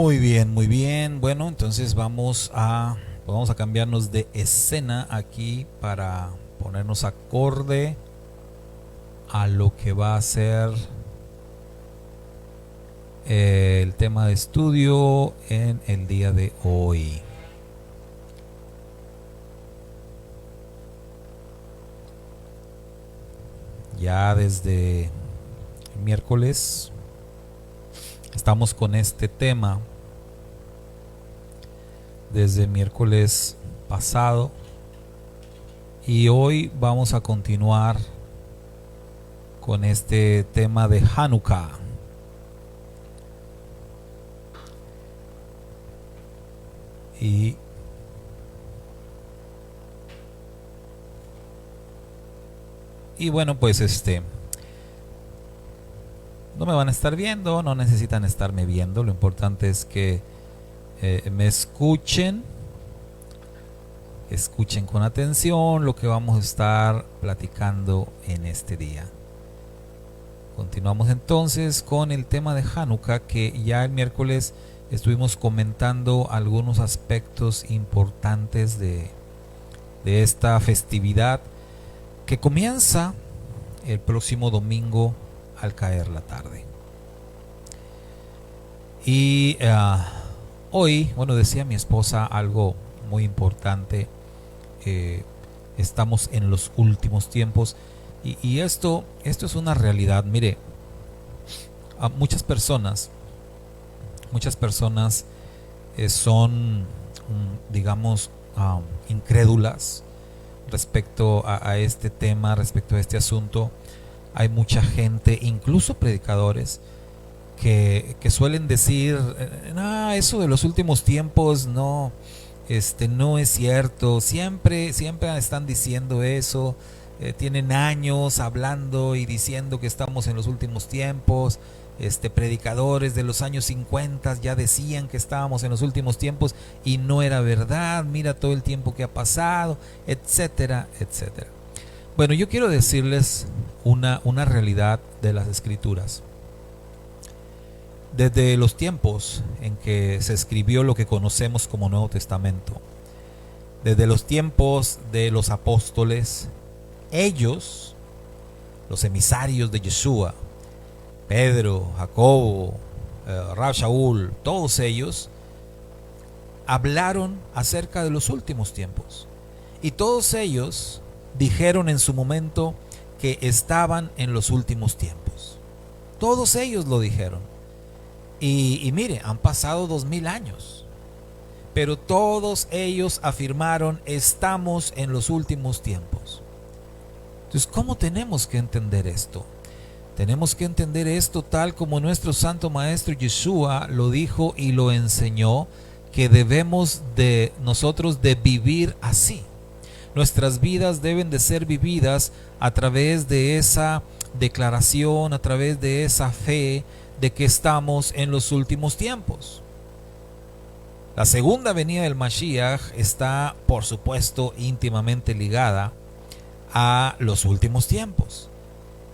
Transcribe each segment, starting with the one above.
Muy bien, muy bien. Bueno, entonces vamos a cambiarnos de escena aquí para ponernos acorde a lo que va a ser el tema de estudio en el día de hoy. Ya desde el miércoles estamos con este tema. Desde el miércoles pasado. Y hoy vamos a continuar con este tema de Hanukkah. Y bueno, pues no me van a estar viendo, no necesitan estarme viendo. Lo importante es que me escuchen con atención lo que vamos a estar platicando en este día. Continuamos entonces con el tema de Hanukkah, que ya el miércoles estuvimos comentando algunos aspectos importantes de esta festividad que comienza el próximo domingo al caer la tarde. Y hoy, bueno, decía mi esposa algo muy importante. Estamos en los últimos tiempos y esto es una realidad. Mire, a muchas personas son, digamos, incrédulas respecto a este tema, respecto a este asunto. Hay mucha gente, incluso predicadores, que suelen decir, eso de los últimos tiempos no es cierto, siempre están diciendo eso, tienen años hablando y diciendo que estamos en los últimos tiempos. Predicadores de los años 50 ya decían que estábamos en los últimos tiempos y no era verdad, mira todo el tiempo que ha pasado, etcétera, etcétera. Bueno, yo quiero decirles una realidad de las escrituras. Desde los tiempos en que se escribió lo que conocemos como Nuevo Testamento, desde los tiempos de los apóstoles, ellos, los emisarios de Yeshua, Pedro, Jacobo, Rab Shaul, todos ellos hablaron acerca de los últimos tiempos. Y todos ellos dijeron en su momento que estaban en los últimos tiempos. Todos ellos lo dijeron. Y mire, han pasado 2000 años. Pero todos ellos afirmaron, estamos en los últimos tiempos. Entonces, ¿cómo tenemos que entender esto? Tenemos que entender esto tal como nuestro Santo Maestro Yeshua lo dijo y lo enseñó, que debemos nosotros de vivir así. Nuestras vidas deben de ser vividas a través de esa declaración, a través de esa fe de que estamos en los últimos tiempos. La segunda venida del Mashiach está, por supuesto, íntimamente ligada a los últimos tiempos.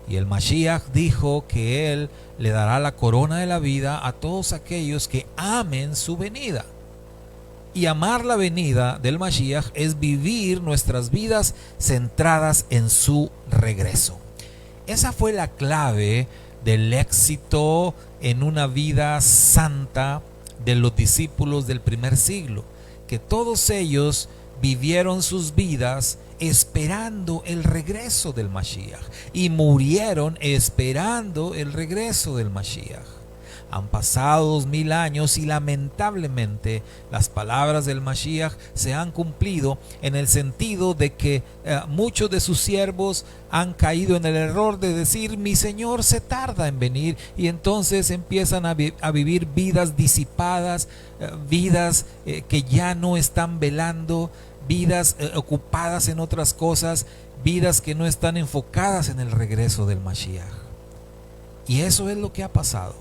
Y el Mashiach dijo que Él le dará la corona de la vida a todos aquellos que amen su venida. Y amar la venida del Mashiach es vivir nuestras vidas centradas en su regreso. Esa fue la clave del éxito en una vida santa de los discípulos del primer siglo, que todos ellos vivieron sus vidas esperando el regreso del Mashiach y murieron esperando el regreso del Mashiach. Han pasado 2000 años y lamentablemente las palabras del Mashiach se han cumplido, en el sentido de que muchos de sus siervos han caído en el error de decir, mi Señor se tarda en venir, y entonces empiezan a vivir vidas disipadas, vidas que ya no están velando, vidas ocupadas en otras cosas, vidas que no están enfocadas en el regreso del Mashiach. Y eso es lo que ha pasado.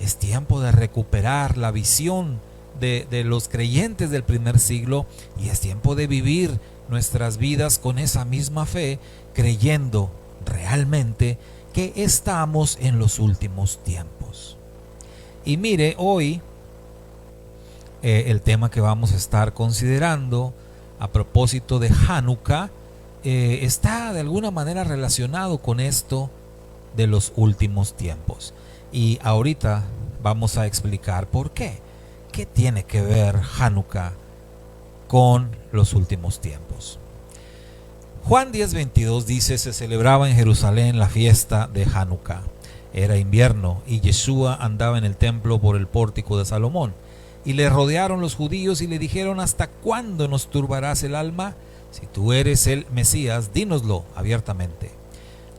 Es tiempo de recuperar la visión de los creyentes del primer siglo, y es tiempo de vivir nuestras vidas con esa misma fe, creyendo realmente que estamos en los últimos tiempos. Y mire, hoy el tema que vamos a estar considerando a propósito de Hanukkah está de alguna manera relacionado con esto de los últimos tiempos. Y ahorita vamos a explicar por qué. ¿Qué tiene que ver Hanukkah con los últimos tiempos? Juan 10:22 dice: se celebraba en Jerusalén la fiesta de Hanukkah. Era invierno y Yeshua andaba en el templo por el pórtico de Salomón. Y le rodearon los judíos y le dijeron: ¿hasta cuándo nos turbarás el alma? Si tú eres el Mesías, dínoslo abiertamente.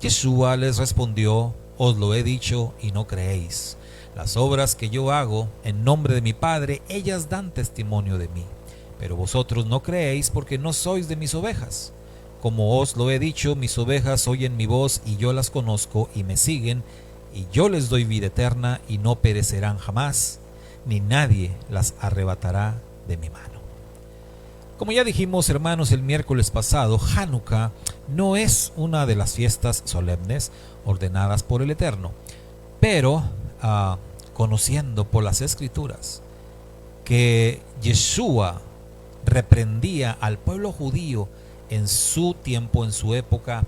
Yeshua les respondió: os lo he dicho y no creéis. Las obras que yo hago en nombre de mi Padre, ellas dan testimonio de mí. Pero vosotros no creéis porque no sois de mis ovejas. Como os lo he dicho, mis ovejas oyen mi voz y yo las conozco y me siguen, y yo les doy vida eterna y no perecerán jamás, ni nadie las arrebatará de mi mano. Como ya dijimos, hermanos, el miércoles pasado, Hanukkah no es una de las fiestas solemnes ordenadas por el Eterno, pero conociendo por las Escrituras que Yeshua reprendía al pueblo judío en su tiempo, en su época,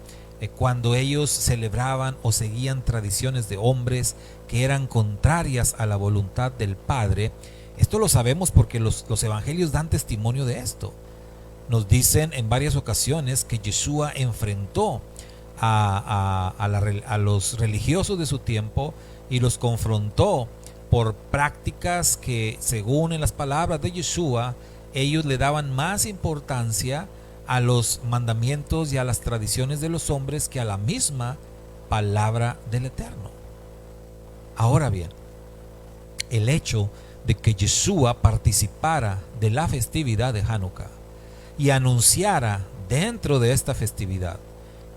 cuando ellos celebraban o seguían tradiciones de hombres que eran contrarias a la voluntad del Padre. Esto lo sabemos porque los evangelios dan testimonio de esto. Nos dicen en varias ocasiones que Yeshua enfrentó a los religiosos de su tiempo y los confrontó por prácticas que, según en las palabras de Yeshua, ellos le daban más importancia a los mandamientos y a las tradiciones de los hombres que a la misma palabra del Eterno. Ahora bien, el hecho de que Yeshua participara de la festividad de Hanukkah y anunciara dentro de esta festividad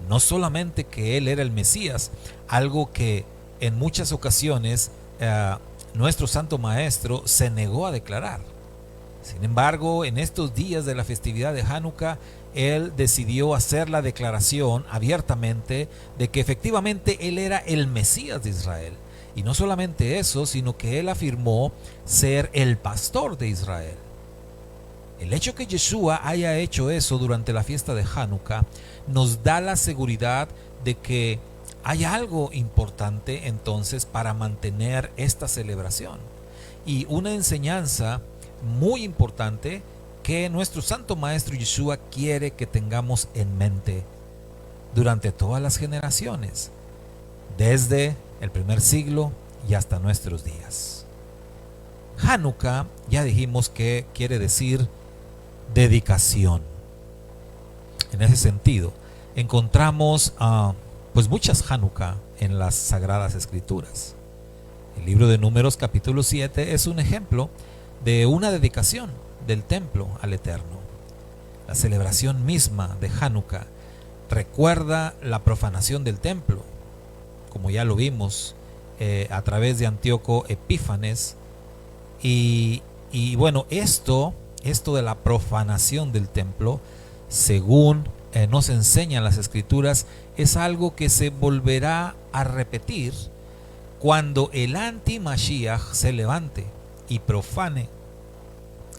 no solamente que él era el Mesías, algo que en muchas ocasiones nuestro Santo Maestro se negó a declarar. Sin embargo, en estos días de la festividad de Hanukkah, él decidió hacer la declaración abiertamente de que efectivamente él era el Mesías de Israel. Y no solamente eso, sino que él afirmó ser el pastor de Israel. El hecho que Yeshua haya hecho eso durante la fiesta de Hanukkah nos da la seguridad de que hay algo importante entonces para mantener esta celebración. Y una enseñanza muy importante que nuestro Santo Maestro Yeshua quiere que tengamos en mente durante todas las generaciones, desde el primer siglo y hasta nuestros días. Hanukkah, ya dijimos que quiere decir dedicación. En ese sentido, encontramos pues muchas Hanukkah en las Sagradas Escrituras. El libro de Números capítulo 7 es un ejemplo de una dedicación del templo al Eterno. La celebración misma de Hanukkah recuerda la profanación del templo, como ya lo vimos a través de Antíoco Epífanes. Y bueno, esto de la profanación del templo, según nos enseñan las Escrituras, es algo que se volverá a repetir cuando el anti-Mashiach se levante y profane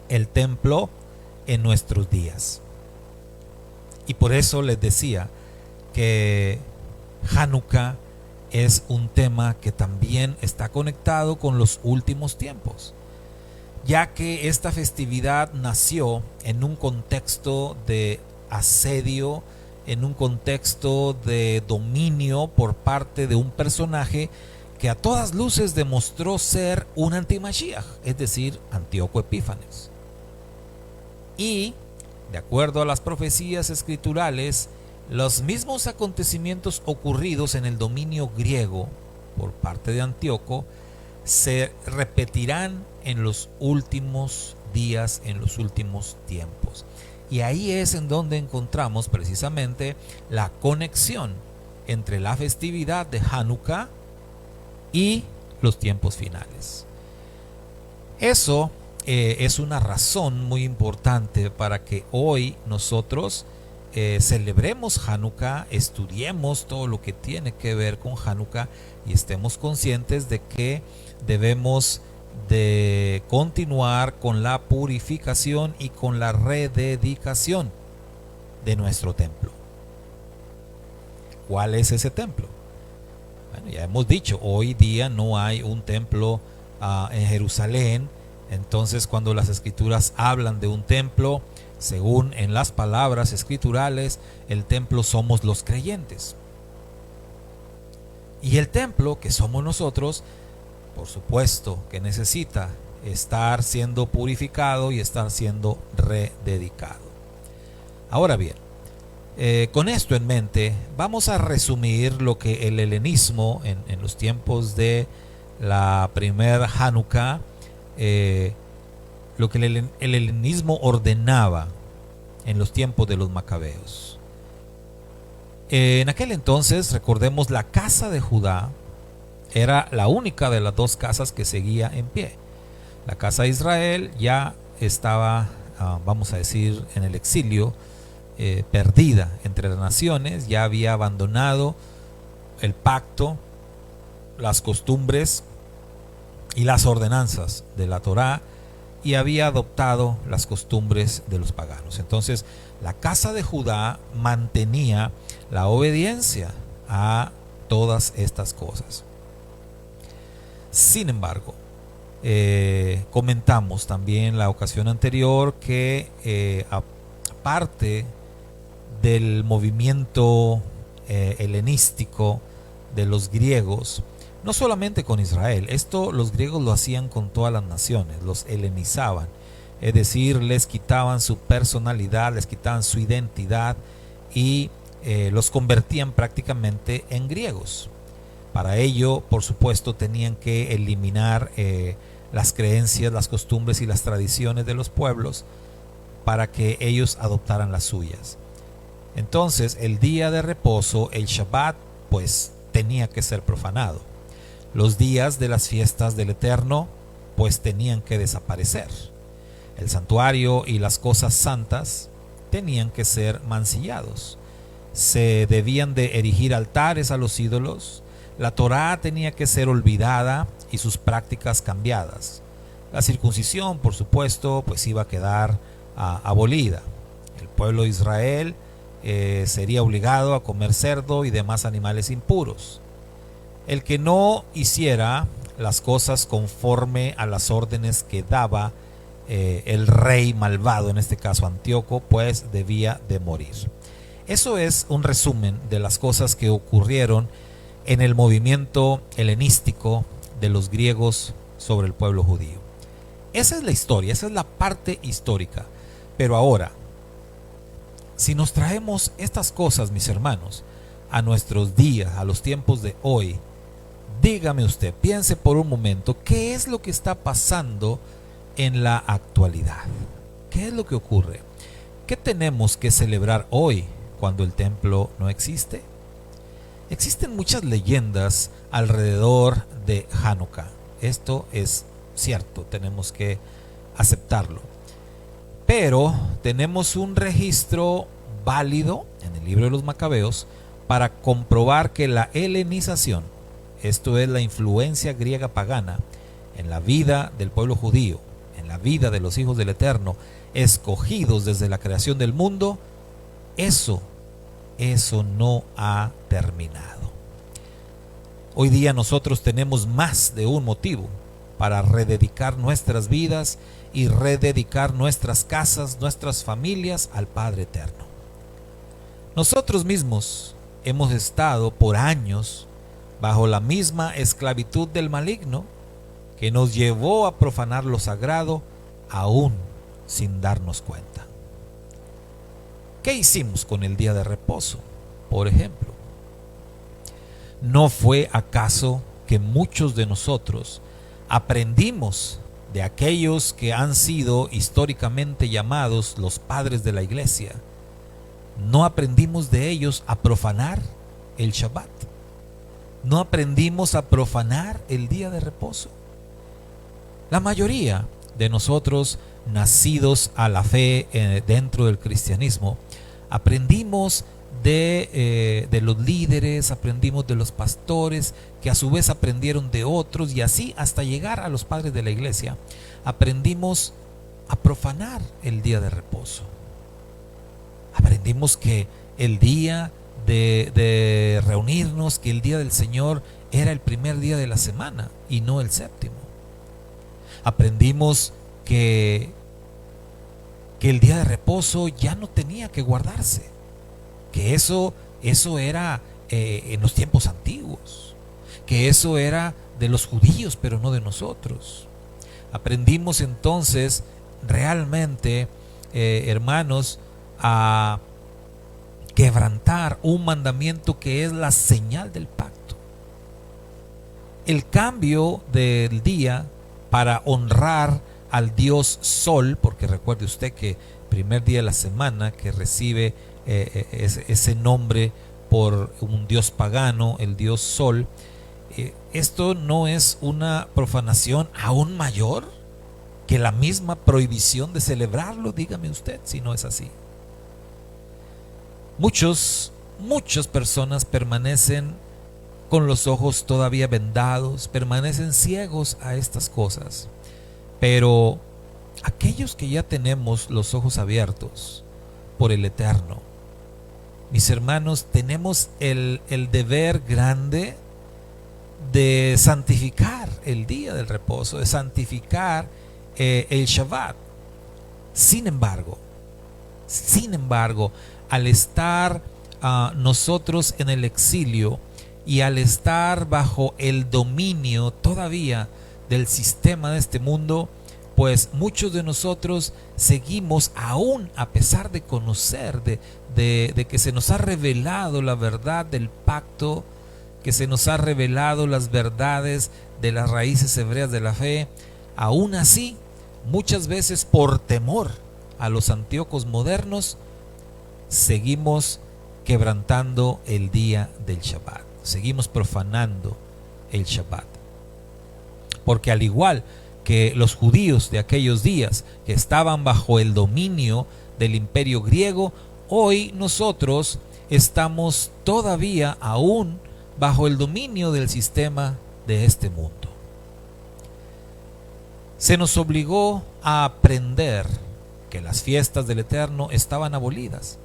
el templo en nuestros días. Y por eso les decía que Hanukkah es un tema que también está conectado con los últimos tiempos, ya que esta festividad nació en un contexto de asedio, en un contexto de dominio por parte de un personaje que a todas luces demostró ser un anti-Mashiach, es decir, Antíoco Epífanes. Y, de acuerdo a las profecías escriturales, los mismos acontecimientos ocurridos en el dominio griego por parte de Antíoco se repetirán en los últimos días, en los últimos tiempos. Y ahí es en donde encontramos precisamente la conexión entre la festividad de Hanukkah y los tiempos finales. Eso es una razón muy importante para que hoy nosotros celebremos Hanukkah, estudiemos todo lo que tiene que ver con Hanukkah y estemos conscientes de que debemos de continuar con la purificación y con la rededicación de nuestro templo. ¿Cuál es ese templo? Bueno, ya hemos dicho, hoy día no hay un templo en Jerusalén. Entonces, cuando las escrituras hablan de un templo, según en las palabras escriturales, el templo somos los creyentes. Y el templo, que somos nosotros, por supuesto que necesita estar siendo purificado y estar siendo rededicado. Ahora bien, con esto en mente, vamos a resumir lo que el helenismo en los tiempos de la primer Hanukkah, lo que el helenismo ordenaba en los tiempos de los macabeos. En aquel entonces, recordemos, la casa de Judá era la única de las dos casas que seguía en pie. La casa de Israel ya estaba, vamos a decir, en el exilio, perdida entre las naciones, ya había abandonado el pacto, las costumbres y las ordenanzas de la Torá, y había adoptado las costumbres de los paganos. Entonces, la casa de Judá mantenía la obediencia a todas estas cosas. Sin embargo, comentamos también la ocasión anterior que aparte del movimiento helenístico de los griegos, no solamente con Israel, esto los griegos lo hacían con todas las naciones, los helenizaban, es decir, les quitaban su personalidad, les quitaban su identidad y los convertían prácticamente en griegos. Para ello, por supuesto, tenían que eliminar las creencias, las costumbres y las tradiciones de los pueblos para que ellos adoptaran las suyas. Entonces, el día de reposo, el Shabbat, pues tenía que ser profanado. Los días de las fiestas del Eterno, pues tenían que desaparecer. El santuario y las cosas santas tenían que ser mancillados. Se debían de erigir altares a los ídolos. La Torá tenía que ser olvidada y sus prácticas cambiadas. La circuncisión, por supuesto, pues iba a quedar abolida. El pueblo de Israel sería obligado a comer cerdo y demás animales impuros. El que no hiciera las cosas conforme a las órdenes que daba el rey malvado, en este caso Antíoco, pues debía de morir. Eso es un resumen de las cosas que ocurrieron en el movimiento helenístico de los griegos sobre el pueblo judío. Esa es la historia, esa es la parte histórica. Pero ahora, si nos traemos estas cosas, mis hermanos, a nuestros días, a los tiempos de hoy, dígame usted, piense por un momento, ¿qué es lo que está pasando en la actualidad? ¿Qué es lo que ocurre? ¿Qué tenemos que celebrar hoy cuando el templo no existe? Existen muchas leyendas alrededor de Hanukkah. Esto es cierto, tenemos que aceptarlo. Pero tenemos un registro válido en el libro de los Macabeos para comprobar que la helenización, esto es la influencia griega pagana, en la vida del pueblo judío, en la vida de los hijos del Eterno, escogidos desde la creación del mundo, eso no ha terminado. Hoy día nosotros tenemos más de un motivo para rededicar nuestras vidas y rededicar nuestras casas, nuestras familias al Padre Eterno. Nosotros mismos hemos estado por años bajo la misma esclavitud del maligno que nos llevó a profanar lo sagrado aún sin darnos cuenta. ¿Qué hicimos con el día de reposo, por ejemplo? ¿No fue acaso que muchos de nosotros aprendimos de aquellos que han sido históricamente llamados los padres de la iglesia? ¿No aprendimos de ellos a profanar el Shabbat? ¿No aprendimos a profanar el día de reposo? La mayoría de nosotros, nacidos a la fe dentro del cristianismo, aprendimos de los líderes, aprendimos de los pastores, que a su vez aprendieron de otros, y así hasta llegar a los padres de la iglesia, aprendimos a profanar el día de reposo. Aprendimos que el día de reunirnos, que el día del Señor era el primer día de la semana y no el séptimo. Aprendimos que el día de reposo ya no tenía que guardarse, que eso era en los tiempos antiguos, que eso era de los judíos pero no de nosotros. Aprendimos entonces realmente, hermanos, a quebrantar un mandamiento que es la señal del pacto. El cambio del día para honrar al dios Sol, porque recuerde usted que primer día de la semana que recibe ese nombre por un dios pagano, el dios Sol, esto no es una profanación aún mayor que la misma prohibición de celebrarlo, dígame usted si no es así. Muchas personas permanecen con los ojos todavía vendados, permanecen ciegos a estas cosas. Pero aquellos que ya tenemos los ojos abiertos por el Eterno, mis hermanos, tenemos el deber grande de santificar el día del reposo, de santificar el Shabbat. Sin embargo, al estar nosotros en el exilio y al estar bajo el dominio todavía del sistema de este mundo, pues muchos de nosotros seguimos, aún a pesar de conocer, de que se nos ha revelado la verdad del pacto, que se nos ha revelado las verdades de las raíces hebreas de la fe, aún así, muchas veces por temor a los antíocos modernos, seguimos quebrantando el día del Shabbat, seguimos profanando el Shabbat. Porque al igual que los judíos de aquellos días que estaban bajo el dominio del imperio griego, hoy nosotros estamos todavía aún bajo el dominio del sistema de este mundo. Se nos obligó a aprender que las fiestas del Eterno estaban abolidas,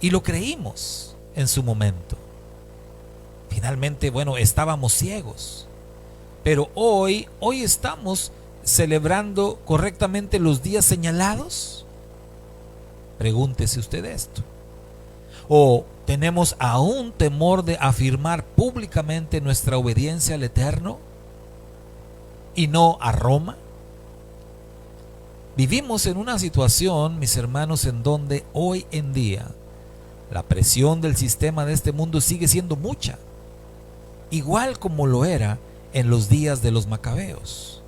y lo creímos en su momento. Finalmente, estábamos ciegos. Pero hoy estamos celebrando correctamente los días señalados. Pregúntese usted esto. ¿O tenemos aún temor de afirmar públicamente nuestra obediencia al Eterno y no a Roma? Vivimos en una situación, mis hermanos, en donde hoy en día la presión del sistema de este mundo sigue siendo mucha, igual como lo era en los días de los macabeos.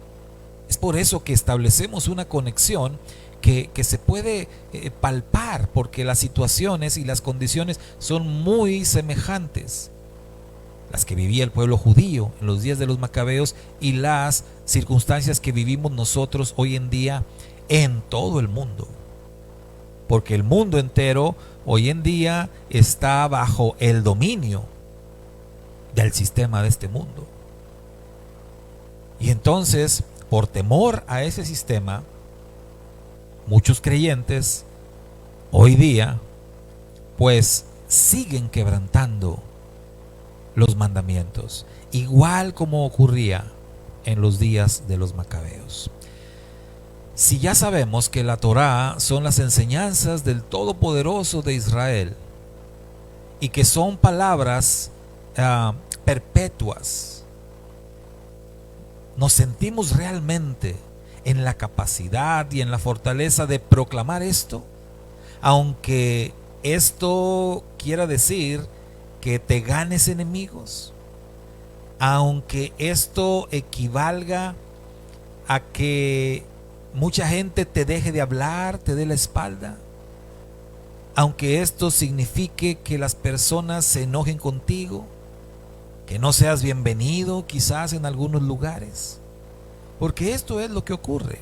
Es por eso que establecemos una conexión que se puede palpar, porque las situaciones y las condiciones son muy semejantes, las que vivía el pueblo judío en los días de los macabeos y las circunstancias que vivimos nosotros hoy en día en todo el mundo, porque el mundo entero hoy en día está bajo el dominio del sistema de este mundo. Y entonces, por temor a ese sistema, muchos creyentes hoy día pues siguen quebrantando los mandamientos, igual como ocurría en los días de los macabeos. Si ya sabemos que la Torá son las enseñanzas del Todopoderoso de Israel y que son palabras perpetuas, ¿nos sentimos realmente en la capacidad y en la fortaleza de proclamar esto? Aunque esto quiera decir que te ganes enemigos, aunque esto equivalga a que mucha gente te deje de hablar, te dé la espalda, aunque esto signifique que las personas se enojen contigo, que no seas bienvenido quizás en algunos lugares, porque esto es lo que ocurre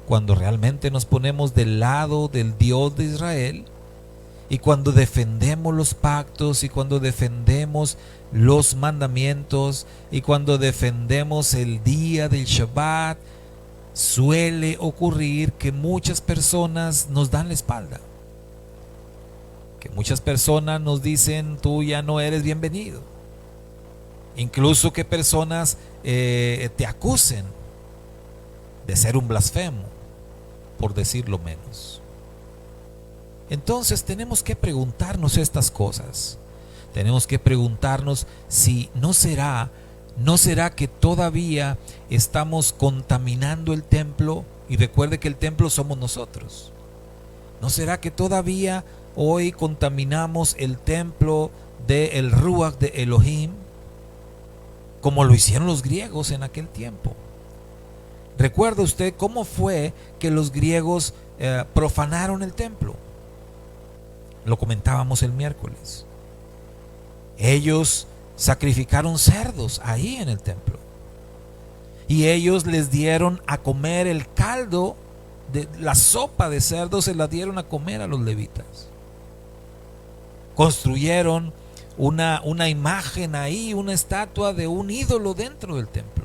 cuando realmente nos ponemos del lado del Dios de Israel Y cuando defendemos los pactos, y cuando defendemos los mandamientos, y cuando defendemos el día del Shabbat, suele ocurrir que muchas personas nos dan la espalda. Que muchas personas nos dicen: tú ya no eres bienvenido. Incluso que personas te acusen de ser un blasfemo, por decirlo menos. Entonces tenemos que preguntarnos estas cosas. Tenemos que preguntarnos si no será que todavía estamos contaminando el templo. Y recuerde que el templo somos nosotros. ¿No será que todavía hoy contaminamos el templo del Ruach de Elohim, como lo hicieron los griegos en aquel tiempo? ¿Recuerda usted cómo fue que los griegos profanaron el templo? Lo comentábamos el miércoles. Ellos sacrificaron cerdos ahí en el templo. Y ellos les dieron a comer el caldo, de la sopa de cerdo se la dieron a comer a los levitas. Construyeron una imagen ahí, una estatua de un ídolo dentro del templo.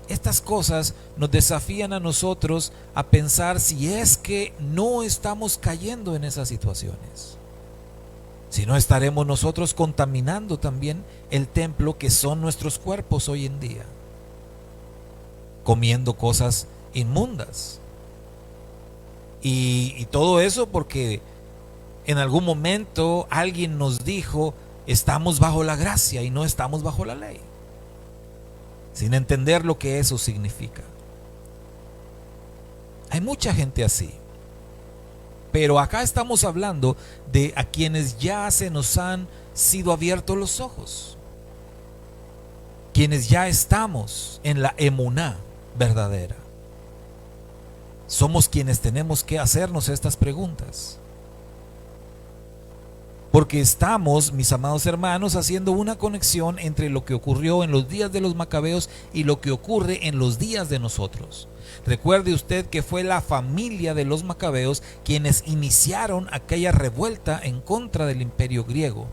Estas cosas nos desafían a nosotros a pensar si es que no estamos cayendo en esas situaciones. Si no, estaremos nosotros contaminando también el templo que son nuestros cuerpos hoy en día, comiendo cosas inmundas. Y todo eso porque en algún momento alguien nos dijo: estamos bajo la gracia y no estamos bajo la ley, sin entender lo que eso significa. Hay mucha gente así. Pero acá estamos hablando de a quienes ya se nos han sido abiertos los ojos, quienes ya estamos en la emuná verdadera. Somos quienes tenemos que hacernos estas preguntas, porque estamos, mis amados hermanos, haciendo una conexión entre lo que ocurrió en los días de los macabeos y lo que ocurre en los días de nosotros. Recuerde usted que fue la familia de los macabeos quienes iniciaron aquella revuelta en contra del imperio griego.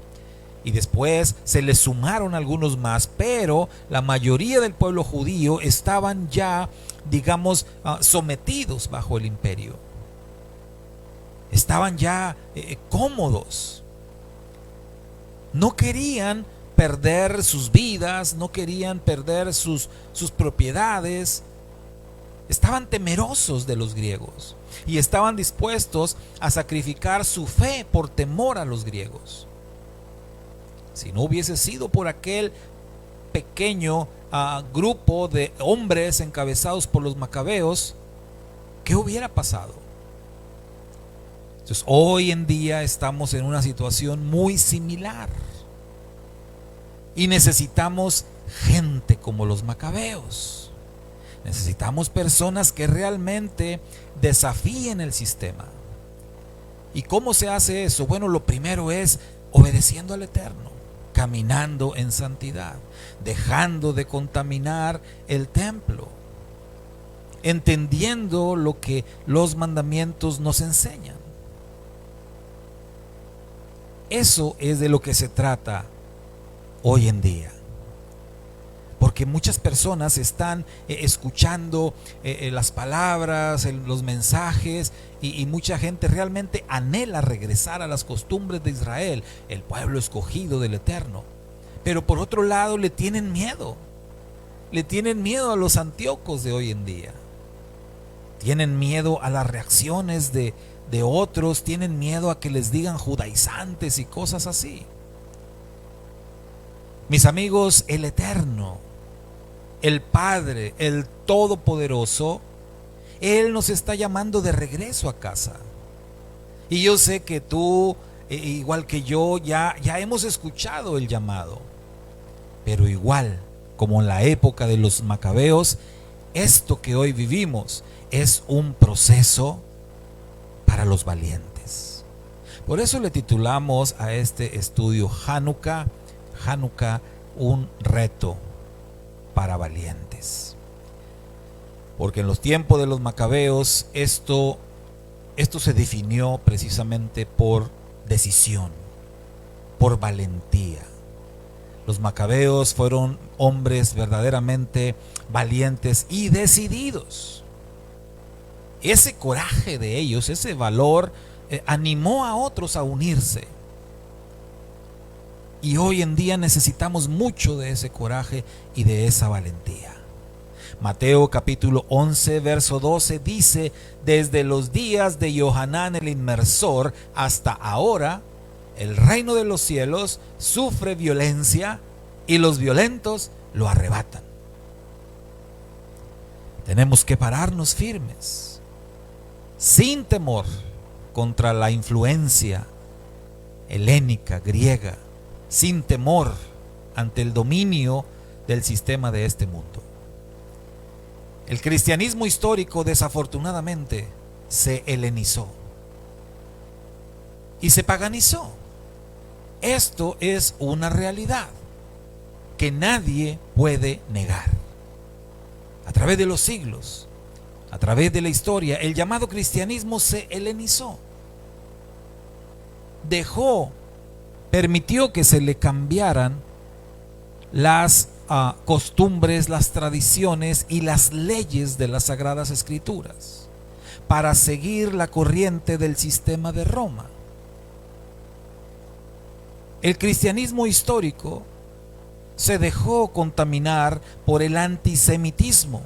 Y después se les sumaron algunos más, pero la mayoría del pueblo judío estaban ya, digamos, sometidos bajo el imperio. Estaban ya cómodos. No querían perder sus vidas, no querían perder sus propiedades. Estaban temerosos de los griegos y estaban dispuestos a sacrificar su fe por temor a los griegos. Si no hubiese sido por aquel pequeño grupo de hombres encabezados por los macabeos, ¿qué hubiera pasado? Entonces, hoy en día estamos en una situación muy similar y necesitamos gente como los macabeos. Necesitamos personas que realmente desafíen el sistema. ¿Y cómo se hace eso? Bueno, lo primero es obedeciendo al Eterno, caminando en santidad, dejando de contaminar el templo, entendiendo lo que los mandamientos nos enseñan. Eso es de lo que se trata hoy en día. Porque muchas personas están escuchando las palabras, los mensajes, y mucha gente realmente anhela regresar a las costumbres de Israel, el pueblo escogido del Eterno. Pero por otro lado le tienen miedo a los antíocos de hoy en día. Tienen miedo a las reacciones de otros, tienen miedo a que les digan judaizantes y cosas así. Mis amigos, el Eterno, el Padre, el Todopoderoso, Él nos está llamando de regreso a casa. Y yo sé que tú, igual que yo, ya hemos escuchado el llamado. Pero igual, como en la época de los macabeos, esto que hoy vivimos es un proceso para los valientes. Por eso le titulamos a este estudio Hanukkah, un reto para valientes. Porque en los tiempos de los macabeos esto esto se definió precisamente por decisión, por valentía. Los macabeos fueron hombres verdaderamente valientes y decididos. Ese coraje de ellos, ese valor, animó a otros a unirse. Y hoy en día necesitamos mucho de ese coraje y de esa valentía. Mateo capítulo 11, verso 12 dice: desde los días de Johanán el Inmersor hasta ahora, el reino de los cielos sufre violencia y los violentos lo arrebatan. Tenemos que pararnos firmes, sin temor, contra la influencia helénica, griega, sin temor ante el dominio del sistema de este mundo. El cristianismo histórico, desafortunadamente, se helenizó y se paganizó. Esto es una realidad que nadie puede negar. A través de los siglos, a través de la historia, el llamado cristianismo se helenizó. Permitió que se le cambiaran las costumbres, las tradiciones y las leyes de las Sagradas Escrituras para seguir la corriente del sistema de Roma. El cristianismo histórico se dejó contaminar por el antisemitismo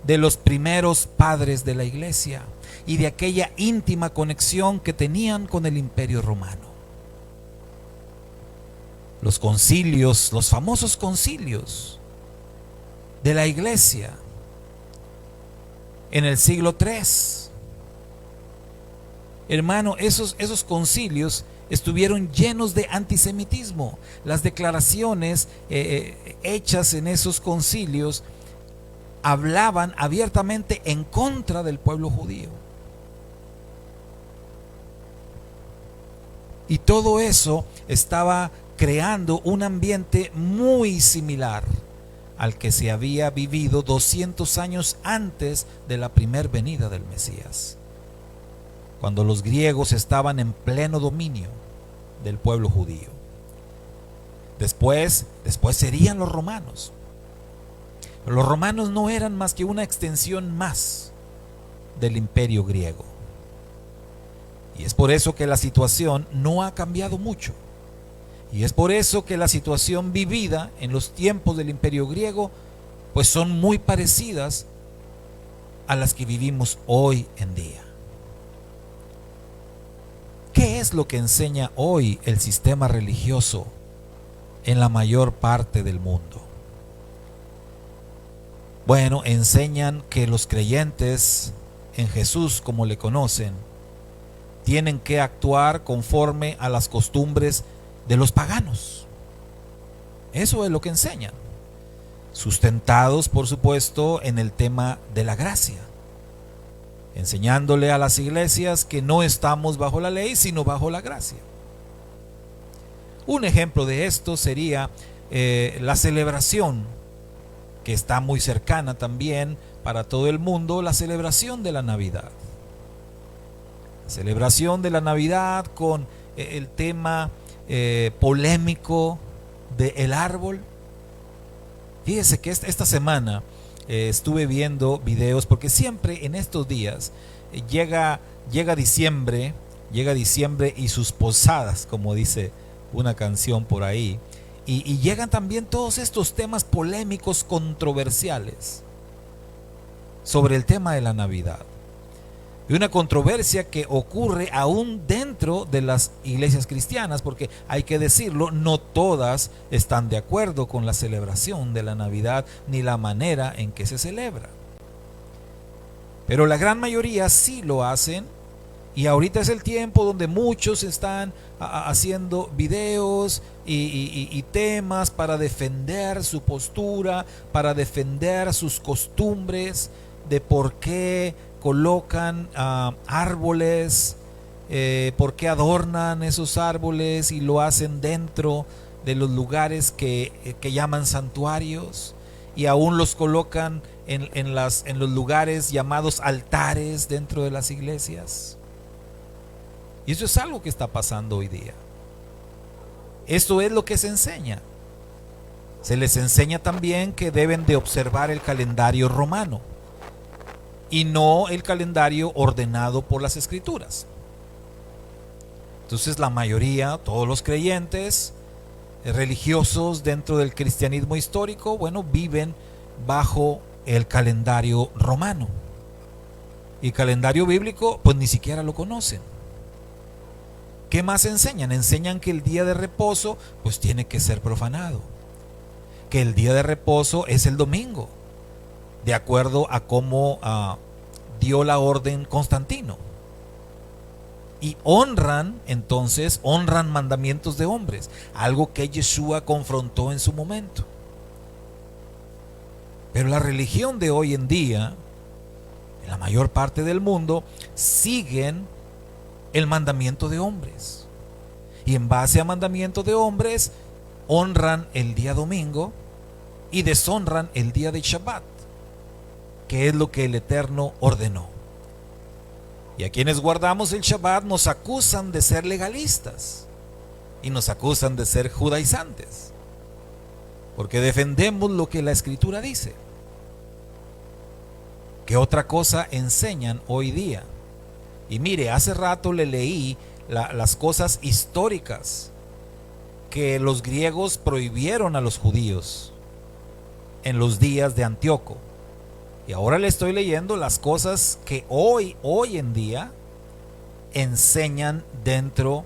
de los primeros padres de la iglesia y de aquella íntima conexión que tenían con el Imperio Romano. Los concilios, los famosos concilios de la iglesia en el siglo III. Hermano, esos concilios estuvieron llenos de antisemitismo. Las declaraciones hechas en esos concilios hablaban abiertamente en contra del pueblo judío. Y todo eso estaba creando un ambiente muy similar al que se había vivido 200 años antes de la primer venida del Mesías, cuando los griegos estaban en pleno dominio del pueblo judío. Después serían los romanos. Los romanos no eran más que una extensión más del imperio griego. Y es por eso que la situación no ha cambiado mucho. Y es por eso que la situación vivida en los tiempos del imperio griego pues son muy parecidas a las que vivimos hoy en día. ¿Qué es lo que enseña hoy el sistema religioso en la mayor parte del mundo? Bueno, enseñan que los creyentes en Jesús, como le conocen, tienen que actuar conforme a las costumbres de los paganos. Eso es lo que enseñan, sustentados por supuesto en el tema de la gracia, enseñándole a las iglesias que no estamos bajo la ley sino bajo la gracia. Un ejemplo de esto sería la celebración, que está muy cercana también para todo el mundo, la celebración de la Navidad. Celebración de la Navidad con el tema polémico del árbol. Fíjese que esta semana estuve viendo videos, porque siempre en estos días llega diciembre y sus posadas, como dice una canción por ahí, y llegan también todos estos temas polémicos, controversiales sobre el tema de la Navidad. Y una controversia que ocurre aún dentro de las iglesias cristianas, porque hay que decirlo, no todas están de acuerdo con la celebración de la Navidad ni la manera en que se celebra. Pero la gran mayoría sí lo hacen, y ahorita es el tiempo donde muchos están haciendo videos y temas para defender su postura, para defender sus costumbres, de por qué colocan árboles, por qué adornan esos árboles y lo hacen dentro de los lugares que llaman santuarios, y aún los colocan en los lugares llamados altares dentro de las iglesias. Y eso es algo que está pasando hoy día. Esto es lo que se enseña. Se les enseña también que deben de observar el calendario romano y no el calendario ordenado por las escrituras. Entonces la mayoría, todos los creyentes religiosos dentro del cristianismo histórico, bueno, viven bajo el calendario romano. Y el calendario bíblico, pues ni siquiera lo conocen. ¿Qué más enseñan? Enseñan que el día de reposo, pues tiene que ser profanado. Que el día de reposo es el domingo, de acuerdo a cómo dio la orden Constantino. Y honran mandamientos de hombres, algo que Yeshua confrontó en su momento. Pero la religión de hoy en día, en la mayor parte del mundo, siguen el mandamiento de hombres. Y en base a mandamiento de hombres, honran el día domingo y deshonran el día de Shabbat, que es lo que el Eterno ordenó. Y a quienes guardamos el Shabbat nos acusan de ser legalistas y nos acusan de ser judaizantes, porque defendemos lo que la Escritura dice. ¿Qué otra cosa enseñan hoy día? Y mire, hace rato le leí las cosas históricas que los griegos prohibieron a los judíos en los días de Antíoco. Y ahora le estoy leyendo las cosas que hoy en día enseñan dentro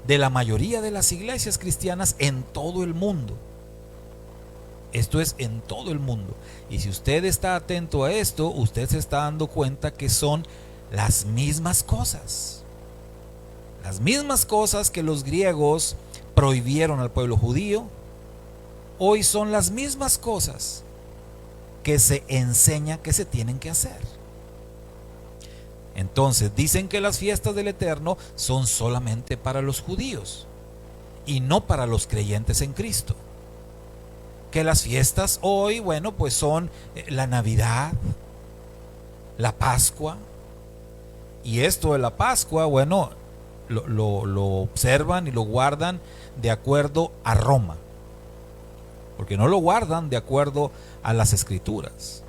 de la mayoría de las iglesias cristianas en todo el mundo. Esto es en todo el mundo. Y si usted está atento a esto, usted se está dando cuenta que son las mismas cosas. Las mismas cosas que los griegos prohibieron al pueblo judío, hoy son las mismas cosas que se enseña que se tienen que hacer. Entonces dicen que las fiestas del Eterno son solamente para los judíos y no para los creyentes en Cristo. Que las fiestas hoy, bueno, pues son la Navidad, la Pascua. Y esto de la Pascua, bueno, lo observan y lo guardan de acuerdo a Roma, porque no lo guardan de acuerdo a las Escrituras.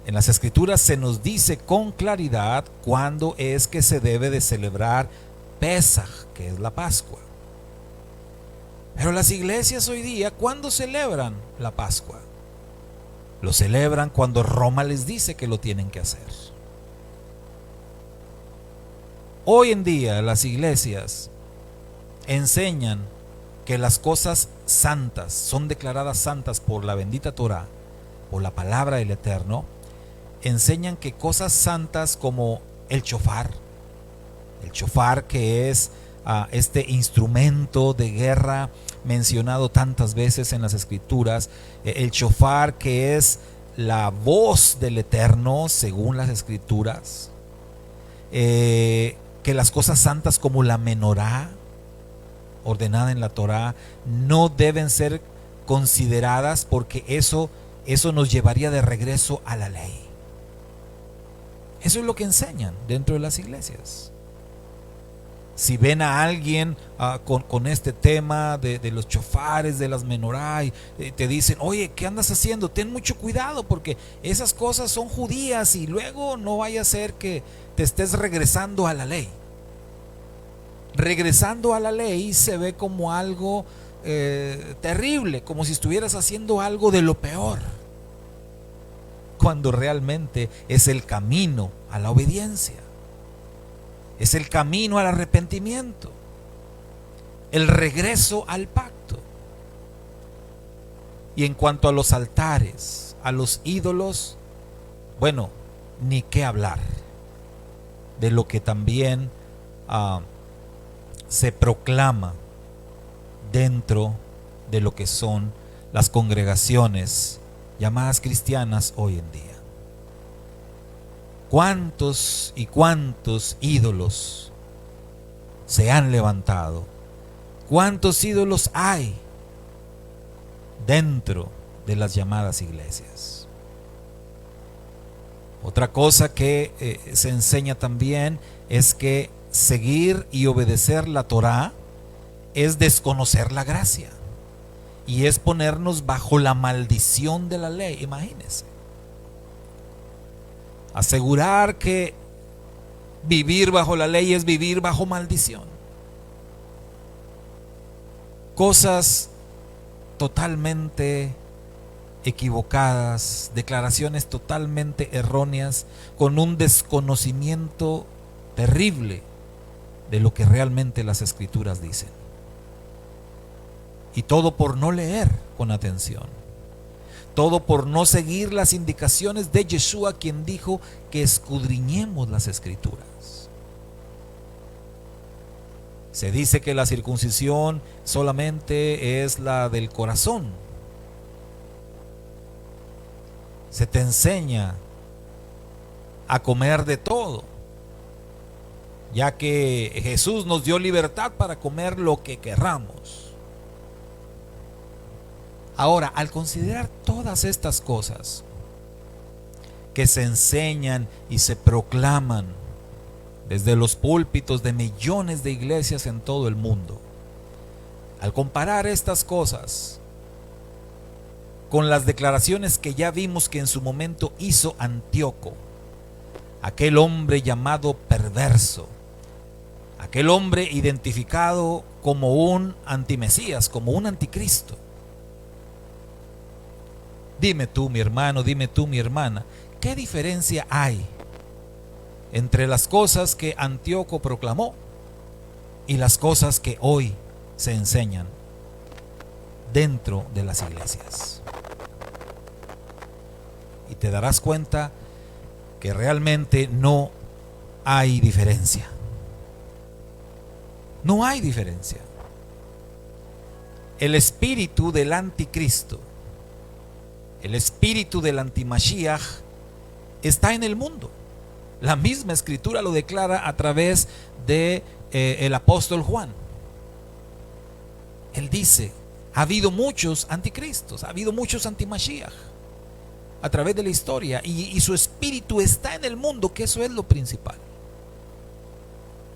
En las Escrituras se nos dice con claridad cuándo es que se debe de celebrar Pesaj, que es la Pascua. Pero las iglesias hoy día, ¿cuándo celebran la Pascua? Lo celebran cuando Roma les dice que lo tienen que hacer. Hoy en día las iglesias enseñan que las cosas santas son declaradas santas por la bendita Torá, por la palabra del Eterno. Enseñan que cosas santas como el shofar que es este instrumento de guerra mencionado tantas veces en las Escrituras, el shofar que es la voz del Eterno según las Escrituras, que las cosas santas como la menorá ordenada en la Torá no deben ser consideradas, porque eso nos llevaría de regreso a la ley. Eso es lo que enseñan dentro de las iglesias. Si ven a alguien con este tema de los chofares, de las menorá, y te dicen, oye, ¿qué andas haciendo? Ten mucho cuidado, porque esas cosas son judías y luego no vaya a ser que te estés regresando a la ley. Regresando a la ley se ve como algo terrible, como si estuvieras haciendo algo de lo peor, cuando realmente es el camino a la obediencia, es el camino al arrepentimiento, el regreso al pacto. Y en cuanto a los altares, a los ídolos, bueno, ni qué hablar de lo que también se proclama dentro de lo que son las congregaciones llamadas cristianas hoy en día. ¿Cuántos y cuántos ídolos se han levantado? ¿Cuántos ídolos hay dentro de las llamadas iglesias. Otra cosa que se enseña también es que seguir y obedecer la Torá es desconocer la gracia y es ponernos bajo la maldición de la ley. Imagínense. Asegurar que vivir bajo la ley es vivir bajo maldición. Cosas totalmente equivocadas, declaraciones totalmente erróneas, con un desconocimiento terrible de lo que realmente las escrituras dicen. Y todo por no leer con atención. Todo por no seguir las indicaciones de Yeshua, quien dijo que escudriñemos las escrituras. Se dice que la circuncisión solamente es la del corazón. Se te enseña a comer de todo, ya que Jesús nos dio libertad para comer lo que querramos. Ahora, al considerar todas estas cosas que se enseñan y se proclaman desde los púlpitos de millones de iglesias en todo el mundo, al comparar estas cosas con las declaraciones que ya vimos que en su momento hizo Antíoco, aquel hombre llamado perverso, aquel hombre identificado como un antimesías, como un anticristo. Dime tú, mi hermano, dime tú, mi hermana, ¿qué diferencia hay entre las cosas que Antíoco proclamó y las cosas que hoy se enseñan dentro de las iglesias? Y te darás cuenta que realmente no hay diferencia. No hay diferencia. El espíritu del anticristo, el espíritu del antimashiach está en el mundo. La misma escritura lo declara a través de el apóstol Juan. Él dice, ha habido muchos anticristos, ha habido muchos antimashiach a través de la historia, y su espíritu está en el mundo, que eso es lo principal.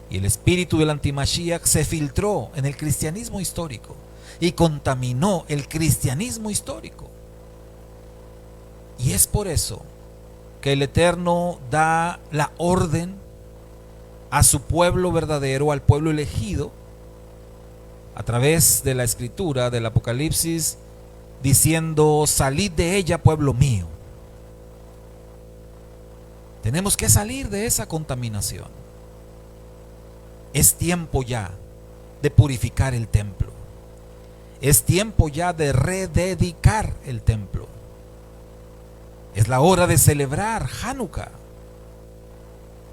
Y el espíritu del antimashiach se filtró en el cristianismo histórico y contaminó el cristianismo histórico. Y es por eso que el Eterno da la orden a su pueblo verdadero, al pueblo elegido, a través de la escritura del Apocalipsis, diciendo: salid de ella, pueblo mío. Tenemos que salir de esa contaminación. Es tiempo ya de purificar el templo. Es tiempo ya de rededicar el templo. Es la hora de celebrar Hanukkah,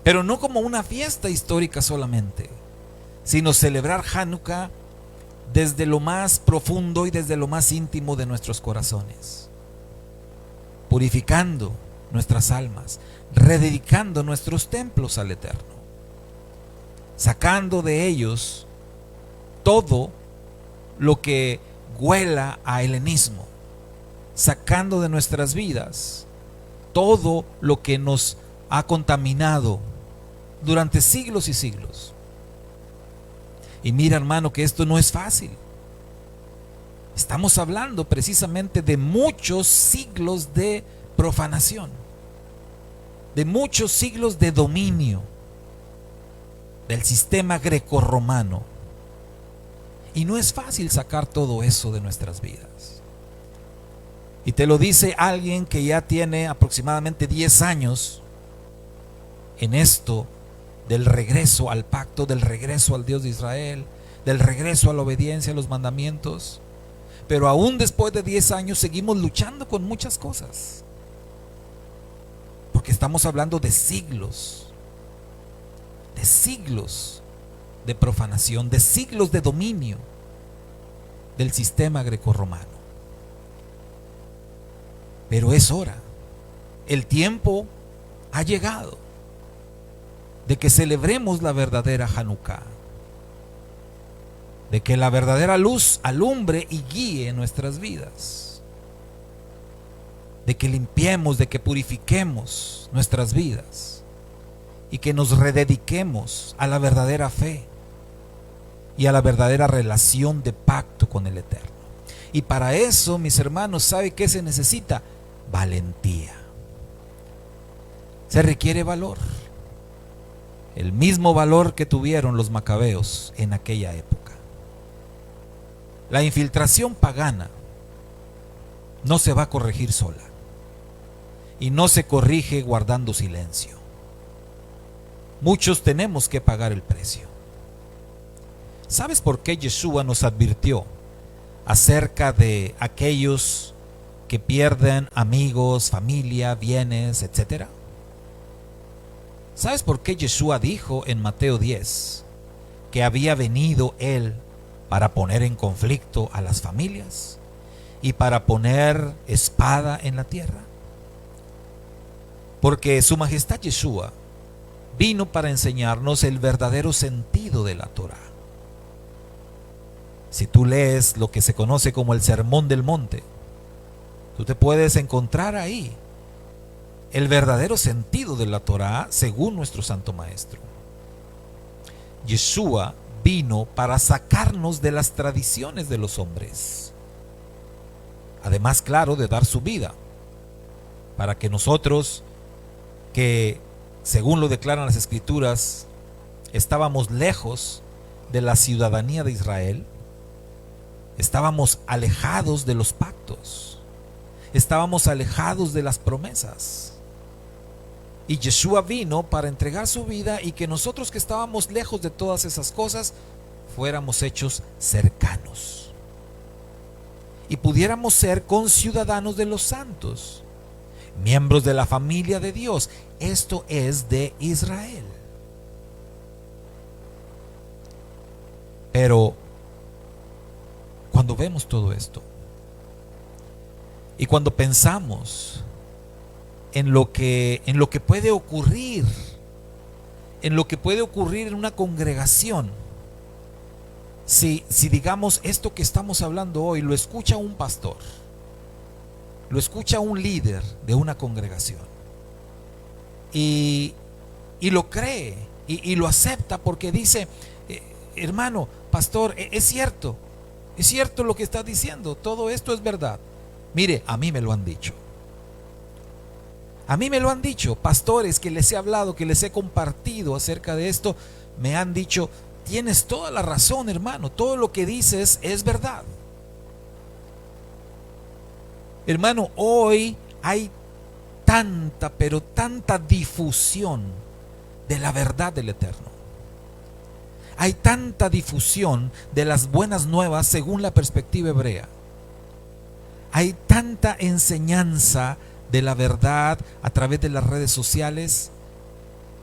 pero no como una fiesta histórica solamente, sino celebrar Hanukkah desde lo más profundo y desde lo más íntimo de nuestros corazones, purificando nuestras almas, rededicando nuestros templos al Eterno, sacando de ellos todo lo que huela a helenismo, sacando de nuestras vidas todo lo que nos ha contaminado durante siglos y siglos. Y mira, hermano, que esto no es fácil. Estamos hablando precisamente de muchos siglos de profanación, de muchos siglos de dominio del sistema grecorromano. Y no es fácil sacar todo eso de nuestras vidas. Y te lo dice alguien que ya tiene aproximadamente 10 años en esto del regreso al pacto, del regreso al Dios de Israel, del regreso a la obediencia a los mandamientos. Pero aún después de 10 años seguimos luchando con muchas cosas, porque estamos hablando de siglos de profanación, de siglos de dominio del sistema grecorromano. Pero es hora, el tiempo ha llegado de que celebremos la verdadera Hanukkah, de que la verdadera luz alumbre y guíe nuestras vidas. de que limpiemos, de que purifiquemos nuestras vidas y que nos redediquemos a la verdadera fe y a la verdadera relación de pacto con el Eterno. Y para eso, mis hermanos, ¿sabe qué se necesita? Valentía. Se requiere valor. El mismo valor que tuvieron los macabeos en aquella época. La infiltración pagana no se va a corregir sola. Y no se corrige guardando silencio. Muchos tenemos que pagar el precio. ¿Sabes por qué Yeshua nos advirtió acerca de aquellos que pierden amigos, familia, bienes, etcétera? ¿Sabes por qué Yeshua dijo en Mateo 10 que había venido Él para poner en conflicto a las familias y para poner espada en la tierra? Porque Su Majestad Yeshua vino para enseñarnos el verdadero sentido de la Torá. Si tú lees lo que se conoce como el Sermón del Monte, tú te puedes encontrar ahí el verdadero sentido de la Torá según nuestro Santo Maestro. Yeshua vino para sacarnos de las tradiciones de los hombres. Además, claro, de dar su vida para que nosotros, que según lo declaran las Escrituras, estábamos lejos de la ciudadanía de Israel, estábamos alejados de los pactos, estábamos alejados de las promesas. Y Yeshua vino para entregar su vida y que nosotros que estábamos lejos de todas esas cosas, fuéramos hechos cercanos. Y pudiéramos ser conciudadanos de los santos, miembros de la familia de Dios. Esto es de Israel. Pero cuando vemos todo esto y cuando pensamos en lo que puede ocurrir, en una congregación, si digamos esto que estamos hablando hoy lo escucha un pastor, lo escucha un líder de una congregación y lo cree y lo acepta porque dice, hermano, pastor, es cierto lo que está diciendo, todo esto es verdad. Mire, a mí me lo han dicho. A mí me lo han dicho, pastores que les he hablado, que les he compartido acerca de esto, me han dicho, tienes toda la razón, hermano, todo lo que dices es verdad. Hermano, hoy hay tanta, pero tanta difusión de la verdad del Eterno. Hay tanta difusión de las buenas nuevas según la perspectiva hebrea. Hay tanta enseñanza de la verdad a través de las redes sociales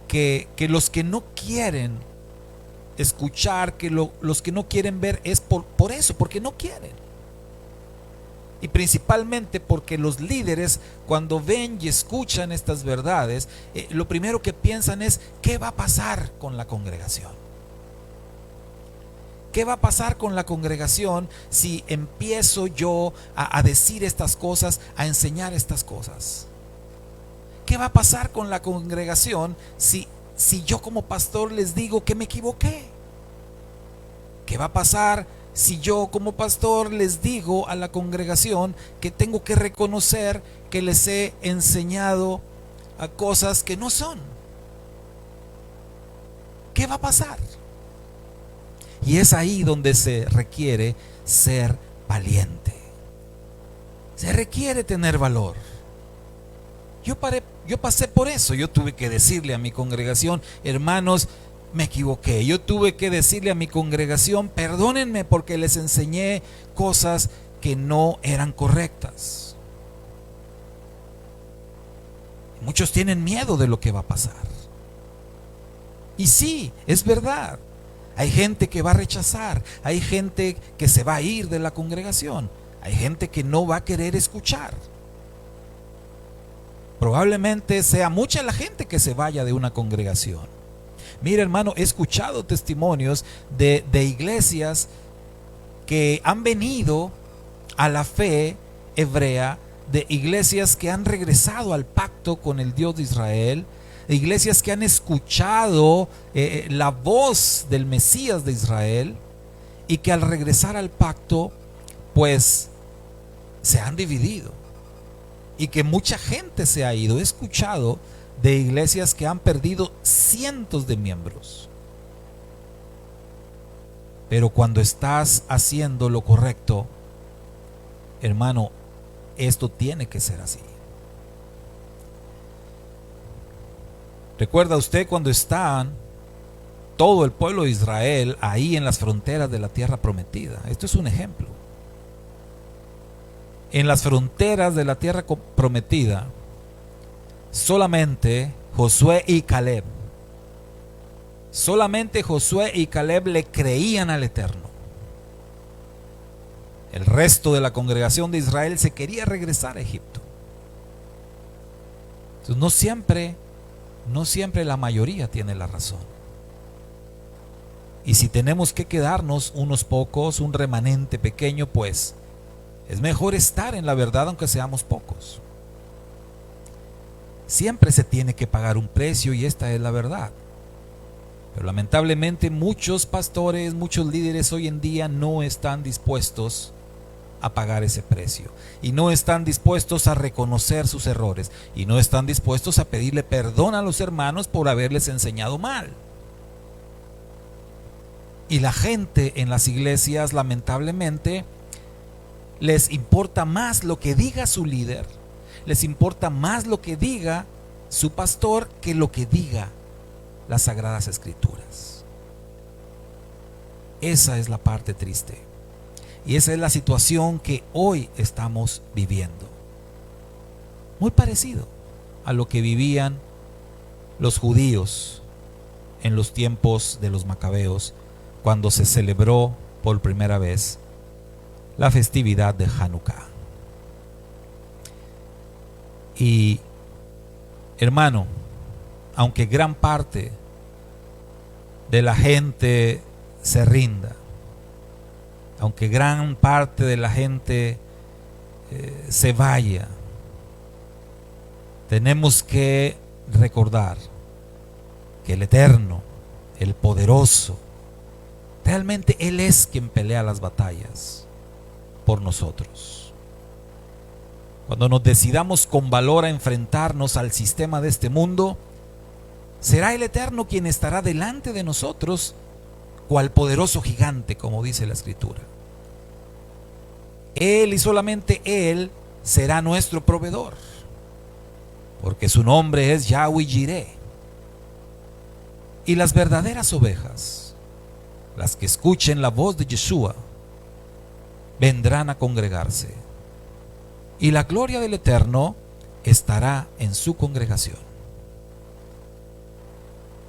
que los que no quieren escuchar, los que no quieren ver es por eso, porque no quieren. Y principalmente porque los líderes, cuando ven y escuchan estas verdades, lo primero que piensan es, ¿qué va a pasar con la congregación? ¿Qué va a pasar con la congregación si empiezo yo a decir estas cosas, a enseñar estas cosas? ¿Qué va a pasar con la congregación si yo como pastor les digo que me equivoqué? ¿Qué va a pasar si yo como pastor les digo a la congregación que tengo que reconocer que les he enseñado a cosas que no son? ¿Qué va a pasar? Y es ahí donde se requiere ser valiente. Se requiere tener valor. Yo pasé por eso. Yo tuve que decirle a mi congregación, hermanos, me equivoqué. Yo tuve que decirle a mi congregación, perdónenme porque les enseñé cosas que no eran correctas. Muchos tienen miedo de lo que va a pasar. Y sí, es verdad. Hay gente que va a rechazar, hay gente que se va a ir de la congregación, hay gente que no va a querer escuchar. Probablemente sea mucha la gente que se vaya de una congregación. Mira, hermano, he escuchado testimonios de iglesias que han venido a la fe hebrea de iglesias que han regresado al pacto con el Dios de Israel, de iglesias que han escuchado la voz del Mesías de Israel y que al regresar al pacto, pues se han dividido y que mucha gente se ha ido. He escuchado de iglesias que han perdido cientos de miembros. Pero cuando estás haciendo lo correcto, hermano, esto tiene que ser así. ¿Recuerda usted cuando estaban todo el pueblo de Israel ahí en las fronteras de la tierra prometida? Esto es un ejemplo. En las fronteras de la tierra prometida, solamente Josué y Caleb le creían al Eterno. El resto de la congregación de Israel se quería regresar a Egipto. Entonces, no siempre la mayoría tiene la razón. Y si tenemos que quedarnos unos pocos, un remanente pequeño, pues es mejor estar en la verdad aunque seamos pocos. Siempre se tiene que pagar un precio y esta es la verdad. Pero lamentablemente muchos pastores, muchos líderes hoy en día no están dispuestos a pagar ese precio. Y no están dispuestos a reconocer sus errores. Y no están dispuestos a pedirle perdón a los hermanos por haberles enseñado mal. Y la gente en las iglesias, lamentablemente, les importa más lo que diga su líder, les importa más lo que diga su pastor que lo que diga las Sagradas Escrituras. Esa es la parte triste. Y esa es la situación que hoy estamos viviendo. Muy parecido a lo que vivían los judíos en los tiempos de los macabeos, cuando se celebró por primera vez la festividad de Hanukkah. Y hermano, aunque gran parte de la gente se rinda, aunque gran parte de la gente se vaya, tenemos que recordar que el Eterno, el Poderoso, realmente Él es quien pelea las batallas por nosotros. Cuando nos decidamos con valor a enfrentarnos al sistema de este mundo, será el Eterno quien estará delante de nosotros, cual poderoso gigante, como dice la Escritura. Él y solamente Él será nuestro proveedor, porque su nombre es Yahweh Jireh. Y las verdaderas ovejas, las que escuchen la voz de Yeshua, vendrán a congregarse, y la gloria del Eterno estará en su congregación.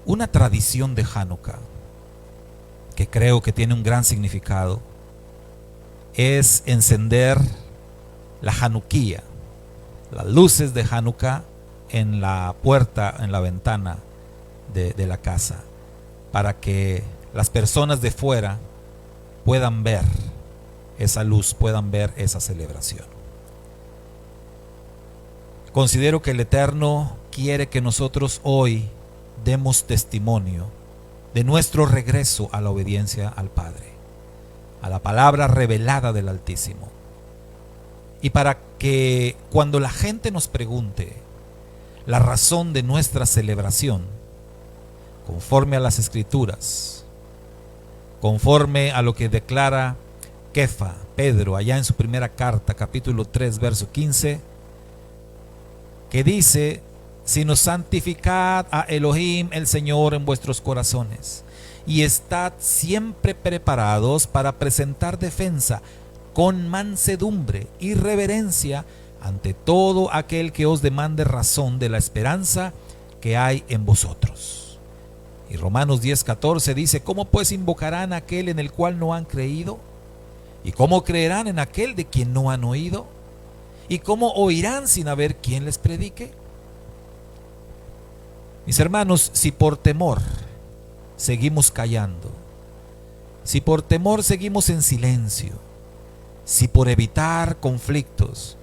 Una tradición de Hanukkah, que creo que tiene un gran significado, es encender la Hanukkía, las luces de Hanukkah en la puerta, en la ventana de la casa, para que las personas de fuera puedan ver esa luz, puedan ver esa celebración. Considero que el Eterno quiere que nosotros hoy demos testimonio de nuestro regreso a la obediencia al Padre, a la palabra revelada del Altísimo. Y para que cuando la gente nos pregunte la razón de nuestra celebración, conforme a las Escrituras, conforme a lo que declara Kefa, Pedro, allá en su primera carta, capítulo 3, verso 15, que dice: sino santificad a Elohim el Señor en vuestros corazones, y estad siempre preparados para presentar defensa con mansedumbre y reverencia ante todo aquel que os demande razón de la esperanza que hay en vosotros. Y Romanos 10:14 dice: ¿cómo pues invocarán a aquel en el cual no han creído? ¿Y cómo creerán en aquel de quien no han oído? ¿Y cómo oirán sin haber quien les predique? Mis hermanos, si por temor seguimos callando, si por temor seguimos en silencio, si por evitar conflictos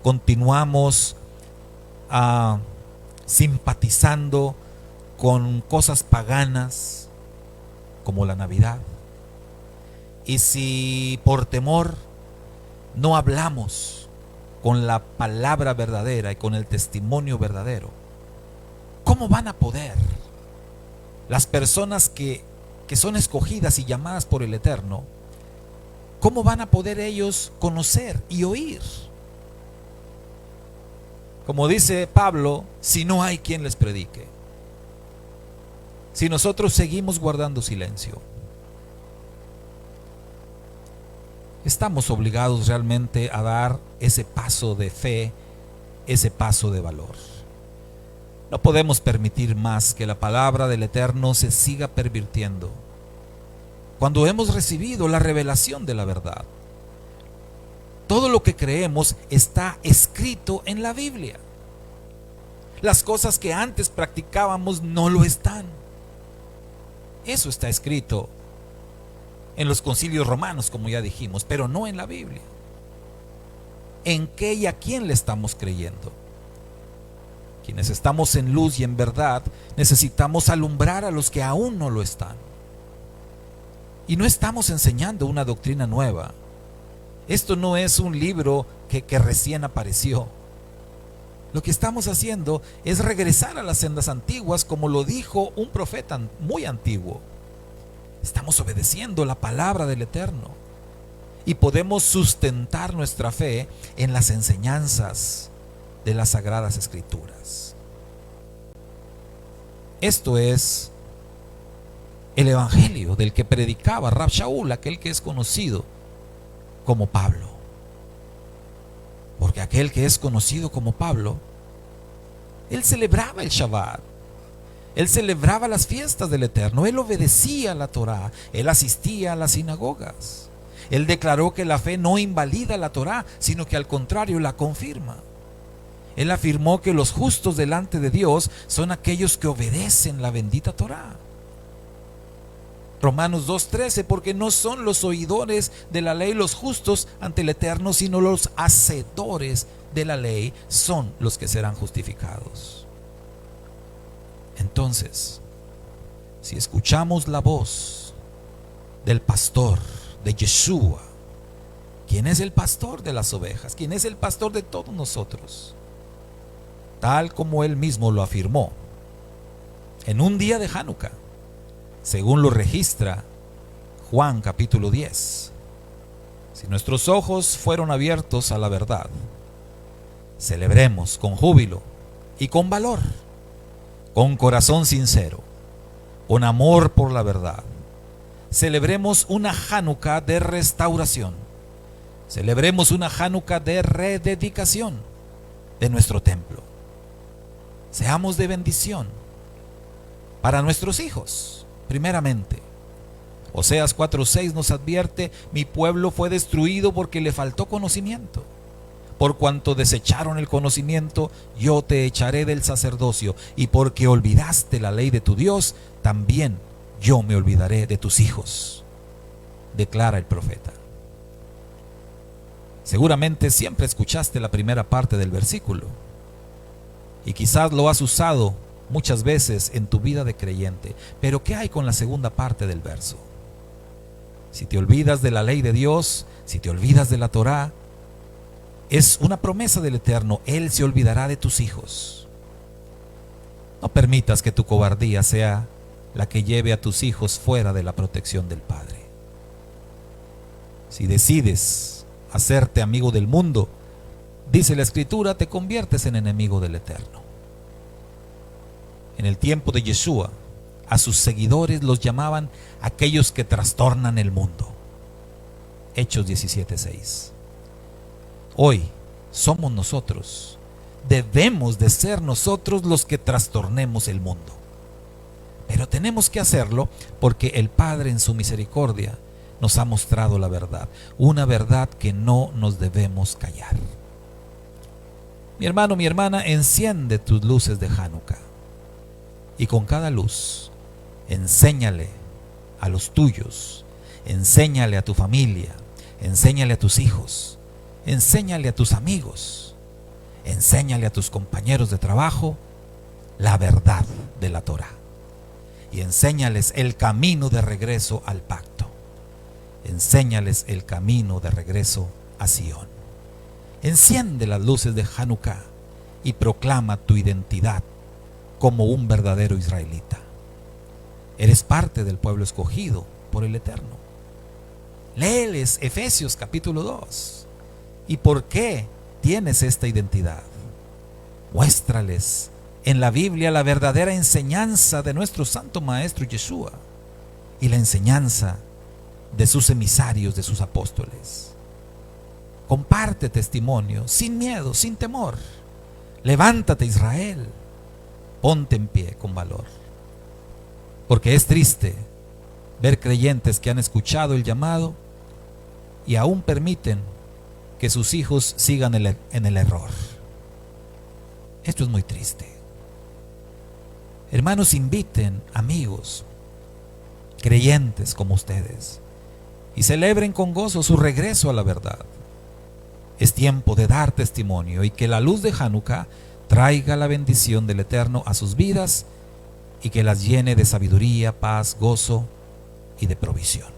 continuamos simpatizando con cosas paganas como la Navidad, y si por temor no hablamos con la palabra verdadera y con el testimonio verdadero, ¿cómo van a poder las personas que son escogidas y llamadas por el Eterno, cómo van a poder ellos conocer y oír? Como dice Pablo, si no hay quien les predique, si nosotros seguimos guardando silencio, estamos obligados realmente a dar ese paso de fe, ese paso de valor. No podemos permitir más que la palabra del Eterno se siga pervirtiendo. Cuando hemos recibido la revelación de la verdad, todo lo que creemos está escrito en la Biblia. Las cosas que antes practicábamos no lo están. Eso está escrito en los concilios romanos, como ya dijimos, pero no en la Biblia. ¿En qué y a quién le estamos creyendo? Quienes estamos en luz y en verdad, necesitamos alumbrar a los que aún no lo están. Y no estamos enseñando una doctrina nueva. Esto no es un libro que recién apareció. Lo que estamos haciendo es regresar a las sendas antiguas, como lo dijo un profeta muy antiguo. Estamos obedeciendo la palabra del Eterno y podemos sustentar nuestra fe en las enseñanzas de las Sagradas Escrituras. Esto es el evangelio del que predicaba Rab Shaul, aquel que es conocido como Pablo. Porque aquel que es conocido como Pablo, él celebraba el Shabbat, él celebraba las fiestas del Eterno, él obedecía la Torá, él asistía a las sinagogas, él declaró que la fe no invalida la Torá, sino que al contrario la confirma. Él afirmó que los justos delante de Dios son aquellos que obedecen la bendita Torá. Romanos 2:13, porque no son los oidores de la ley los justos ante el Eterno, sino los hacedores de la ley son los que serán justificados. Entonces, si escuchamos la voz del pastor, de Yeshua, ¿quién es el pastor de las ovejas? ¿Quién es el pastor de todos nosotros? Tal como él mismo lo afirmó en un día de Hanukkah, según lo registra Juan capítulo 10. Si nuestros ojos fueron abiertos a la verdad, celebremos con júbilo y con valor, con corazón sincero, con amor por la verdad. Celebremos una Hanukkah de restauración. Celebremos una Hanukkah de rededicación de nuestro templo. Seamos de bendición para nuestros hijos, primeramente. Oseas 4:6 nos advierte: mi pueblo fue destruido porque le faltó conocimiento. Por cuanto desecharon el conocimiento, yo te echaré del sacerdocio, y porque olvidaste la ley de tu Dios, también yo me olvidaré de tus hijos, declara el profeta. Seguramente siempre escuchaste la primera parte del versículo, y quizás lo has usado muchas veces en tu vida de creyente. Pero ¿qué hay con la segunda parte del verso? Si te olvidas de la ley de Dios, si te olvidas de la Torá, es una promesa del Eterno: Él se olvidará de tus hijos. No permitas que tu cobardía sea la que lleve a tus hijos fuera de la protección del Padre. Si decides hacerte amigo del mundo, dice la Escritura, te conviertes en enemigo del Eterno. En el tiempo de Yeshua, a sus seguidores los llamaban aquellos que trastornan el mundo. Hechos 17:6. Hoy somos nosotros, debemos de ser nosotros los que trastornemos el mundo. Pero tenemos que hacerlo porque el Padre en su misericordia nos ha mostrado la verdad, una verdad que no nos debemos callar. Mi hermano, mi hermana, enciende tus luces de Hanukkah, y con cada luz enséñale a los tuyos, enséñale a tu familia, enséñale a tus hijos, enséñale a tus amigos Enséñale a tus compañeros de trabajo la verdad de la Torá. Y enséñales el camino de regreso al pacto. Enséñales el camino de regreso a Sion. Enciende las luces de Hanukkah y proclama tu identidad como un verdadero israelita. Eres parte del pueblo escogido por el Eterno. Léeles Efesios capítulo 2. ¿Y por qué tienes esta identidad? Muéstrales en la Biblia la verdadera enseñanza de nuestro Santo Maestro Yeshua y la enseñanza de sus emisarios, de sus apóstoles. Comparte testimonio sin miedo, sin temor. Levántate, Israel. Ponte en pie con valor. Porque es triste ver creyentes que han escuchado el llamado y aún permiten que sus hijos sigan en el error. Esto es muy triste. Hermanos, inviten amigos, creyentes como ustedes, y celebren con gozo su regreso a la verdad. Es tiempo de dar testimonio y que la luz de Hanukkah traiga la bendición del Eterno a sus vidas y que las llene de sabiduría, paz, gozo y de provisión.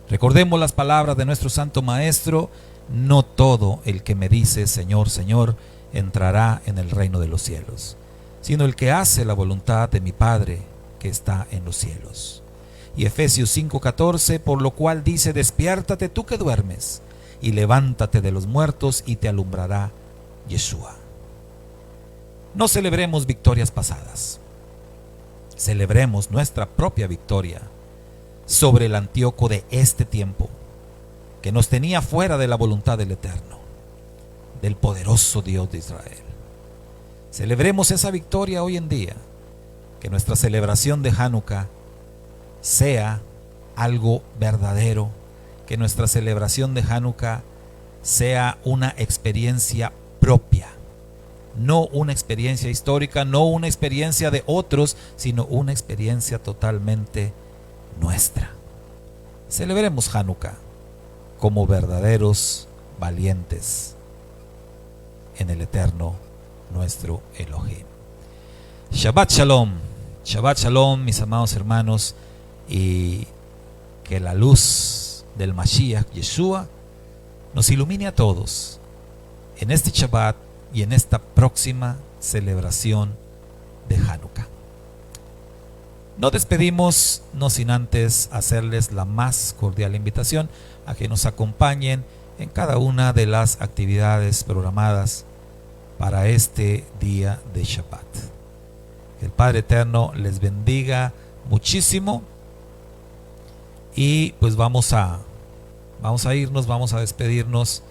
Recordemos las palabras de nuestro Santo Maestro: no todo el que me dice Señor, Señor, entrará en el reino de los cielos, sino el que hace la voluntad de mi Padre que está en los cielos. Y Efesios 5:14, por lo cual dice: despiértate tú que duermes, y levántate de los muertos, y te alumbrará Yeshua. No celebremos victorias pasadas, celebremos nuestra propia victoria sobre el Antíoco de este tiempo, que nos tenía fuera de la voluntad del Eterno, del poderoso Dios de Israel. Celebremos esa victoria hoy en día, que nuestra celebración de Hanukkah sea algo verdadero, que nuestra celebración de Hanukkah sea una experiencia propia, no una experiencia histórica, no una experiencia de otros, sino una experiencia totalmente nuestra. Celebremos Hanukkah como verdaderos valientes en el Eterno nuestro Elohim. Shabbat Shalom, mis amados hermanos, y que la luz del Mashiach Yeshua nos ilumine a todos en este Shabbat y en esta próxima celebración de Hanukkah. Nos despedimos, no sin antes hacerles la más cordial invitación a que nos acompañen en cada una de las actividades programadas para este día de Shabbat. Que el Padre Eterno les bendiga muchísimo. Y pues vamos a irnos, vamos a despedirnos